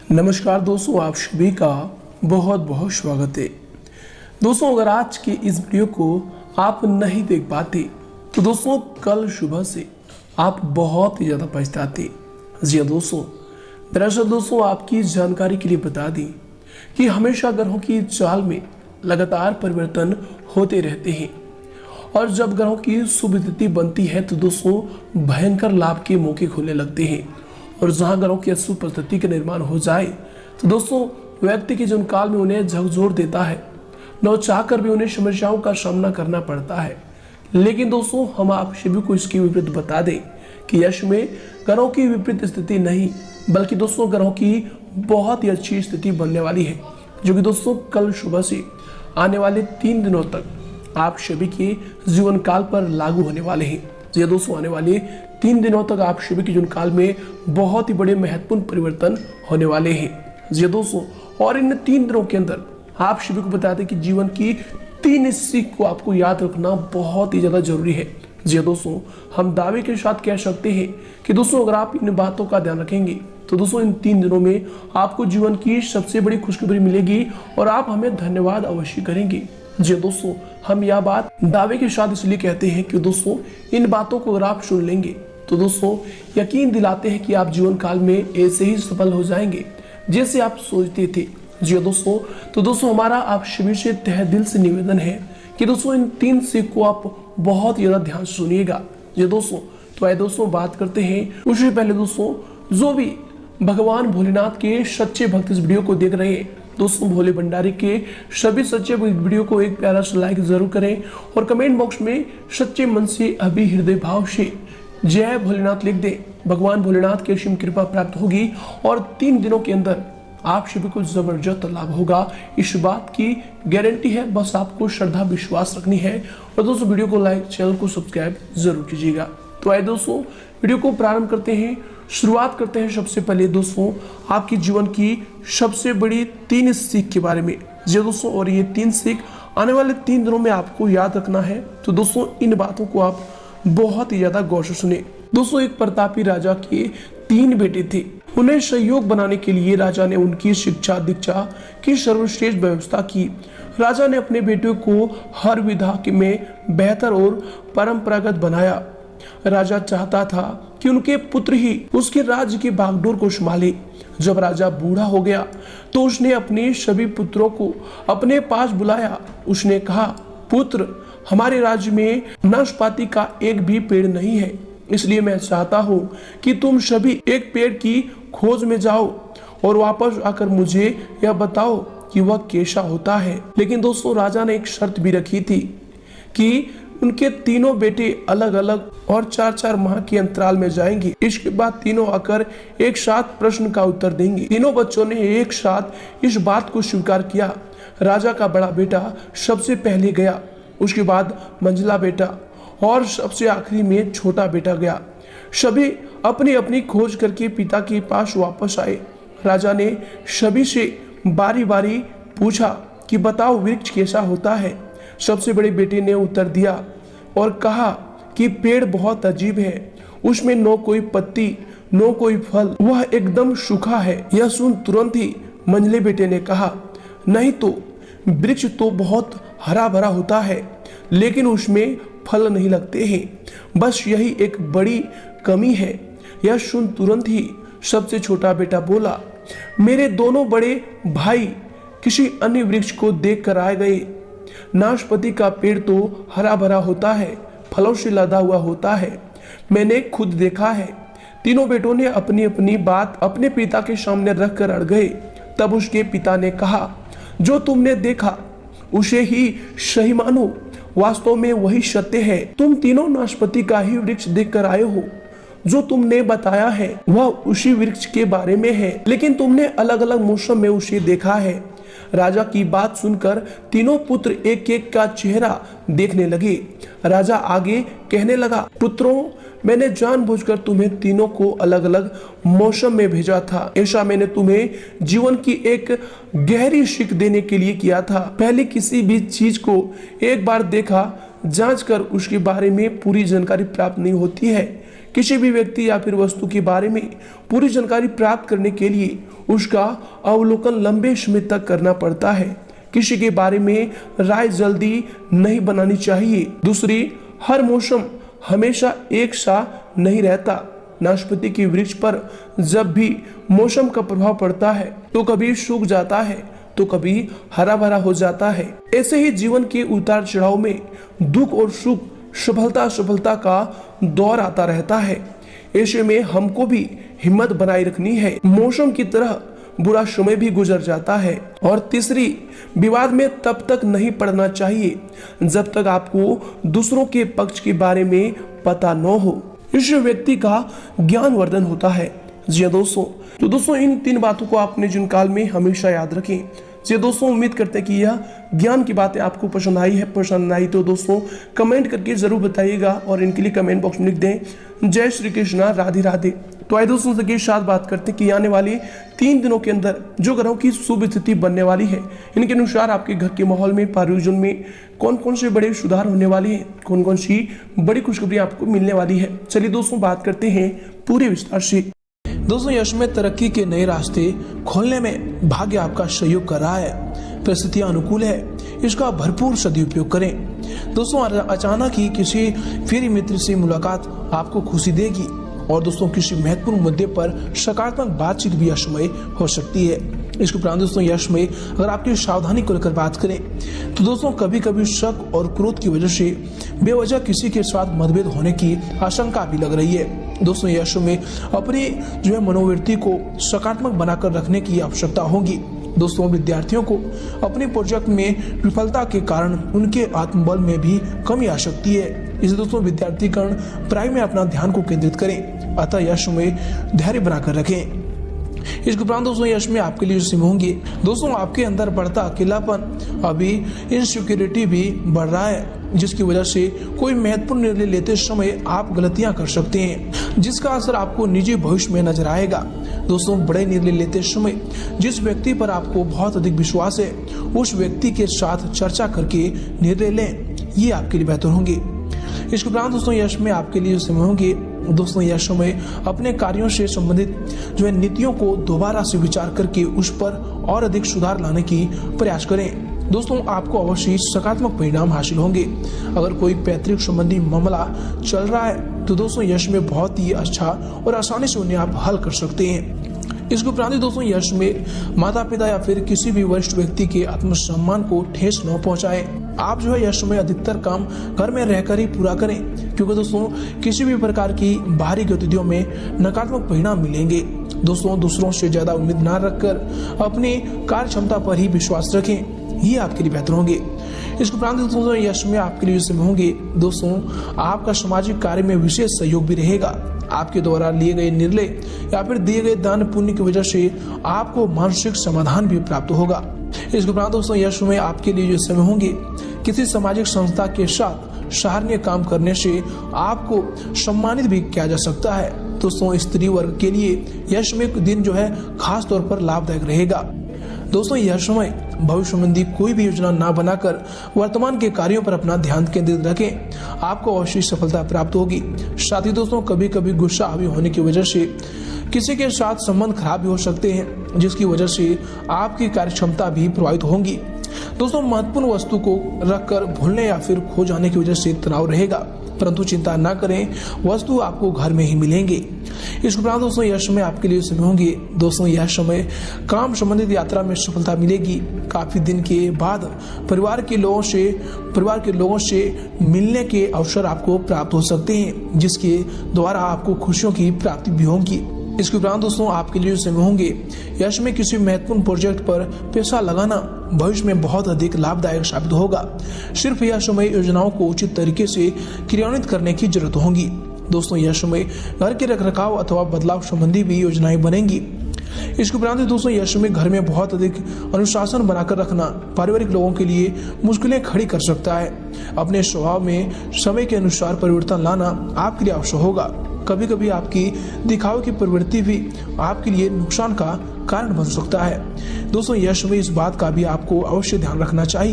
नमस्कार दोस्तों, आप सभी का बहुत बहुत स्वागत है। दोस्तों, अगर आज के इस वीडियो को आप नहीं देख पाते तो दोस्तों कल सुबह से आप बहुत ही ज़्यादा पछताते। जी हाँ दोस्तों, दरअसल दोस्तों आपकी जानकारी के लिए बता दें कि हमेशा ग्रहों की चाल में लगातार परिवर्तन होते रहते हैं और जब ग्रहों की शुभ स्थिति बनती है तो दोस्तों भयंकर लाभ के मौके खुलने लगते हैं। और जहां ग्रहों की अशुभ परिस्थिति का निर्माण हो जाए तो दोस्तों व्यक्ति के जीवन काल में उन्हें झकझोर देता है, न चाहकर भी उन्हें समस्याओं का सामना करना पड़ता है। लेकिन दोस्तों हम आप सभी को इसकी विपरीत बता दें कि यश में ग्रहों की विपरीत स्थिति नहीं बल्कि दोस्तों ग्रहों की बहुत ही अच्छी स्थिति बनने वाली है, जो कि दोस्तों कल सुबह से आने वाले 3 दिनों तक आप सभी के जीवन काल पर लागू होने वाले हैं। ये दोस्तों आने वाले 3 दिनों तक आप सभी के जीवन काल में बहुत ही बड़े महत्वपूर्ण परिवर्तन होने वाले हैं। जी दोस्तों, और इन 3 दिनों के अंदर आप सभी को बता दें कि जीवन की 3 सीख को आपको याद रखना बहुत ही ज्यादा जरूरी है। जी दोस्तों, हम दावे के साथ कह सकते हैं कि दोस्तों अगर आप इन बातों का ध्यान रखेंगे तो दोस्तों इन 3 दिनों में आपको जीवन की सबसे बड़ी खुशखबरी मिलेगी और आप हमें धन्यवाद अवश्य करेंगे। जी दोस्तों, हम यह बात दावे के साथ इसलिए कहते हैं कि दोस्तों इन बातों को अगर आप सुन लेंगे तो दोस्तों यकीन दिलाते हैं कि आप जीवन काल में ऐसे ही सफल हो जाएंगे जैसे आप सोचते थे। जी दोस्तों, तो दोस्तों हमारा आप सभी से तहे दिल से निवेदन है कि दोस्तों इन 3 सीख को आप बहुत ज्यादा ध्यान से सुनिएगा। जी दोस्तों, तो आइए दोस्तों बात करते हैं। उससे पहले दोस्तों जो भी भगवान भोलेनाथ के सच्चे भक्त इस वीडियो को देख रहे हैं दोस्तों, भोले भंडारी के सभी सच्चे वीडियो को एक प्यारा सा लाइक जरूर करें और कमेंट बॉक्स में सच्चे मन से अभी हृदय भाव से जय भोलेनाथ लिख दें। भगवान भोलेनाथ की असीम कृपा प्राप्त होगी और 3 दिनों के अंदर आप सभी को जबरदस्त लाभ होगा, इस बात की गारंटी है। बस आपको श्रद्धा विश्वास रखनी है और दोस्तों वीडियो को लाइक, चैनल को सब्सक्राइब जरूर कीजिएगा। तो आइए दोस्तों वीडियो को प्रारंभ करते हैं। शुरुआत करते हैं सबसे पहले दोस्तों आपके जीवन की सबसे बड़ी 3 सीख के बारे में। जी दोस्तों, और ये 3 सीख आने वाले 3 दिनों में आपको याद रखना है। तो दोस्तों इन बातों को आप बहुत ही ज्यादा गौर से सुने। दोस्तों एक प्रतापी राजा के 3 बेटे थे। उन्हें सहयोग बनाने के लिए राजा ने उनकी शिक्षा दीक्षा की सर्वश्रेष्ठ व्यवस्था की। राजा ने अपने बेटों को हर विधा में बेहतर और परंपरागत बनाया। राजा चाहता था कि उनके पुत्र ही उसके राज्य की बागडोर को संभाले। जब राजा बूढ़ा हो गया तो उसने अपने सभी पुत्रों को अपने पास बुलाया। उसने कहा, पुत्र, हमारे राज्य में नाशपाती का एक भी पेड़ नहीं है, इसलिए मैं चाहता हूँ कि तुम सभी एक पेड़ की खोज में जाओ और वापस आकर मुझे यह बताओ कि वह कैसा होता है। लेकिन दोस्तों राजा ने एक शर्त भी रखी थी कि उनके तीनों बेटे अलग अलग और 4-4 माह के अंतराल में जाएंगे। इसके बाद तीनों आकर एक साथ प्रश्न का उत्तर देंगे। तीनों बच्चों ने एक साथ इस बात को स्वीकार किया। राजा का बड़ा बेटा सबसे पहले गया, उसके बाद मंझला बेटा और सबसे आखिरी में छोटा बेटा गया। सभी अपनी अपनी खोज करके पिता के पास वापस आए। राजा ने सभी से बारी बारी पूछा कि बताओ वृक्ष कैसा होता है। सबसे बड़े बेटे ने उत्तर दिया और कहा कि पेड़ बहुत अजीब है, उसमें न कोई पत्ती न कोई फल, वह एकदम सूखा है। यह सुन तुरंत ही मंझले बेटे ने कहा, नहीं तो वृक्ष तो बहुत हरा भरा होता है लेकिन उसमें फल नहीं लगते हैं, बस यही एक बड़ी कमी है। यह सुन तुरंत ही सबसे छोटा बेटा बोला, मेरे दोनों बड़े भाई किसी अन्य वृक्ष को देख कर आ गए। नाशपाती का पेड़ तो हरा भरा होता है, फलों से लदा हुआ होता है, मैंने खुद देखा है। तीनों बेटों ने अपनी अपनी बात अपने पिता के सामने रख कर अड़ गए। तब उसके पिता ने कहा, जो तुमने देखा उसे ही सही मानो, वास्तव में वही सत्य है। तुम तीनों नाशपाती का ही वृक्ष देख कर आए हो। जो तुमने बताया है वह उसी वृक्ष के बारे में है, लेकिन तुमने अलग अलग मौसम में उसे देखा है। राजा की बात सुनकर तीनों पुत्र एक एक का चेहरा देखने लगे। राजा आगे कहने लगा, पुत्रों, मैंने जानबूझकर तुम्हें तीनों को अलग अलग मौसम में भेजा था। ऐसा मैंने तुम्हें जीवन की एक गहरी सीख देने के लिए किया था। पहले किसी भी चीज को एक बार देखा जांच कर उसके बारे में पूरी जानकारी प्राप्त नहीं होती है, किसी भी व्यक्ति या फिर वस्तु के बारे में पूरी जानकारी प्राप्त करने के लिए उसका अवलोकन लंबे समय तक करना पड़ता है। किसी के बारे में राय जल्दी नहीं बनानी चाहिए। दूसरी, हर मौसम हमेशा एक सा नहीं रहता। नाशपाती के वृक्ष पर जब भी मौसम का प्रभाव पड़ता है तो कभी सूख जाता है तो कभी हरा भरा हो जाता है। ऐसे ही जीवन के उतार चढ़ाव में दुख और सुख, सफलता का दौर आता रहता है। ऐसे में हमको भी हिम्मत बनाए रखनी है। मौसम की तरह बुरा समय भी गुजर जाता है। और तीसरी, विवाद में तब तक नहीं पड़ना चाहिए जब तक आपको दूसरों के पक्ष के बारे में पता न हो। इससे व्यक्ति का ज्ञानवर्धन होता है। जी दोस्तों, तो दोस्तों इन 3 बातों को आपने जीवन काल में हमेशा याद रखें। जी दोस्तों, उम्मीद करते हैं कि यह ज्ञान की बातें आपको पसंद आई है। पसंद आई तो दोस्तों कमेंट करके जरूर बताइएगा और इनके लिए कमेंट बॉक्स में लिख दें जय श्री कृष्ण, राधे राधे। तो आइए दोस्तों के साथ बात करते हैं कि आने वाले 3 दिनों के अंदर जो ग्रहों की शुभ स्थिति बनने वाली है, इनके अनुसार आपके घर के माहौल में, परिवार में कौन कौन से बड़े सुधार होने वाले हैं, कौन कौन सी बड़ी खुशखबरी आपको मिलने वाली है। चलिए दोस्तों बात करते हैं पूरे विस्तार से। दोस्तों, यश में तरक्की के नए रास्ते खोलने में भाग्य आपका सहयोग कर रहा है। परिस्थितियां अनुकूल है, इसका भरपूर सदुपयोग करें। दोस्तों, अचानक ही किसी प्रिय मित्र से मुलाकात आपको खुशी देगी और दोस्तों किसी महत्वपूर्ण मुद्दे पर सकारात्मक बातचीत भी यश में हो सकती है। इसके उपरांत दोस्तों यश में अगर आपकी सावधानी को लेकर बात करें तो दोस्तों कभी कभी शक और क्रोध की वजह से बेवजह किसी के साथ मतभेद होने की आशंका भी लग रही है। दोस्तों यश में अपनी जो है मनोवृत्ति को सकारात्मक बनाकर रखने की आवश्यकता होगी। दोस्तों, विद्यार्थियों को अपने प्रोजेक्ट में विफलता के कारण उनके आत्मबल में भी कमी आ सकती है। इसलिए दोस्तों विद्यार्थीगण पढ़ाई में अपना ध्यान को केंद्रित करें, अतः यश में धैर्य बनाकर रखें। इसके उपरांत दोस्तों यश में आपके लिए सिम होंगे। दोस्तों, आपके अंदर बढ़ता अकेलापन, अभी इनसिक्योरिटी भी बढ़ रहा है, जिसकी वजह से कोई महत्वपूर्ण निर्णय लेते समय आप गलतियां कर सकते हैं, जिसका असर आपको निजी भविष्य में नजर आएगा। दोस्तों, बड़े निर्णय लेते समय जिस व्यक्ति पर आपको बहुत अधिक विश्वास है उस व्यक्ति के साथ चर्चा करके निर्णय लें, ये आपके लिए बेहतर होंगे। इसके उपरांत दोस्तों यश में आपके लिए समय होंगे। दोस्तों, यश में अपने कार्यों से संबंधित जो है नीतियों को दोबारा से विचार करके उस पर और अधिक सुधार लाने की प्रयास करें। दोस्तों, आपको अवश्य सकारात्मक परिणाम हासिल होंगे। अगर कोई पैतृक संबंधी मामला चल रहा है तो दोस्तों यश में बहुत ही अच्छा और आसानी से उन्हें आप हल कर सकते हैं। इसके उपरांत दोस्तों यश में माता पिता या फिर किसी भी वरिष्ठ व्यक्ति के आत्मसम्मान को ठेस न पहुंचाए। आप जो है यश में अधिकतर काम घर में रहकर ही पूरा करें, क्योंकि दोस्तों किसी भी प्रकार की बाहरी गतिविधियों में नकारात्मक परिणाम मिलेंगे। दोस्तों, दूसरों से ज्यादा उम्मीद न रखकर अपनी कार्य क्षमता पर ही विश्वास रखें, ये आपके लिए बेहतर होंगे। इसके उपरांत दोस्तों यश में आपके लिए समय होंगे। दोस्तों, आपका सामाजिक कार्य में विशेष सहयोग भी रहेगा। आपके द्वारा लिए गए निर्णय या फिर दिए गए दान पुण्य की वजह से आपको मानसिक समाधान भी प्राप्त होगा। इसके उपरांत दोस्तों यश में आपके लिए जो समय होंगे, किसी सामाजिक संस्था के साथ सराहनीय काम करने से आपको सम्मानित भी किया जा सकता है। दोस्तों, स्त्री वर्ग के लिए यश में दिन जो है खास तौर पर लाभदायक रहेगा। दोस्तों, यह समय भविष्य संबंधी कोई भी योजना ना बनाकर वर्तमान के कार्यों पर अपना ध्यान केंद्रित रखें, आपको अवश्य सफलता प्राप्त होगी। साथ ही दोस्तों कभी कभी गुस्सा हावी होने की वजह से किसी के साथ संबंध खराब भी हो सकते हैं, जिसकी वजह से आपकी कार्य क्षमता भी प्रभावित होंगी। दोस्तों, महत्वपूर्ण वस्तु को रखकर भूलने या फिर खो जाने की वजह से तनाव रहेगा, परंतु चिंता न करें, वस्तु आपको घर में ही मिलेंगे। इसके उपरांत दोस्तों यह समय आपके लिए समय होंगे। दोस्तों, यह समय काम संबंधित यात्रा में सफलता मिलेगी। काफी दिन के बाद परिवार के लोगों से मिलने के अवसर आपको प्राप्त हो सकते हैं, जिसके द्वारा आपको खुशियों की प्राप्ति भी होगी। इसके उपरांत दोस्तों आपके लिए समय होंगे। यश में किसी महत्वपूर्ण प्रोजेक्ट पर पैसा लगाना भविष्य में बहुत अधिक लाभदायक साबित होगा। सिर्फ यह समय योजनाओं को उचित तरीके से क्रियान्वित करने की जरूरत होगी। दोस्तों, यह समय घर के रखरखाव अथवा बदलाव संबंधी भी योजनाएं बनेंगी। इसके उपरांत दोस्तों यह समय घर में बहुत अधिक अनुशासन बनाकर रखना पारिवारिक लोगों के लिए मुश्किलें खड़ी कर सकता है। अपने स्वभाव में समय के अनुसार परिवर्तन लाना आपके लिए आवश्यक होगा। कभी कभी आपकी दिखावे की प्रवृत्ति भी आपके लिए नुकसान का कारण बन सकता है। दोस्तों, यह समय इस बात का भी आपको अवश्य ध्यान रखना चाहिए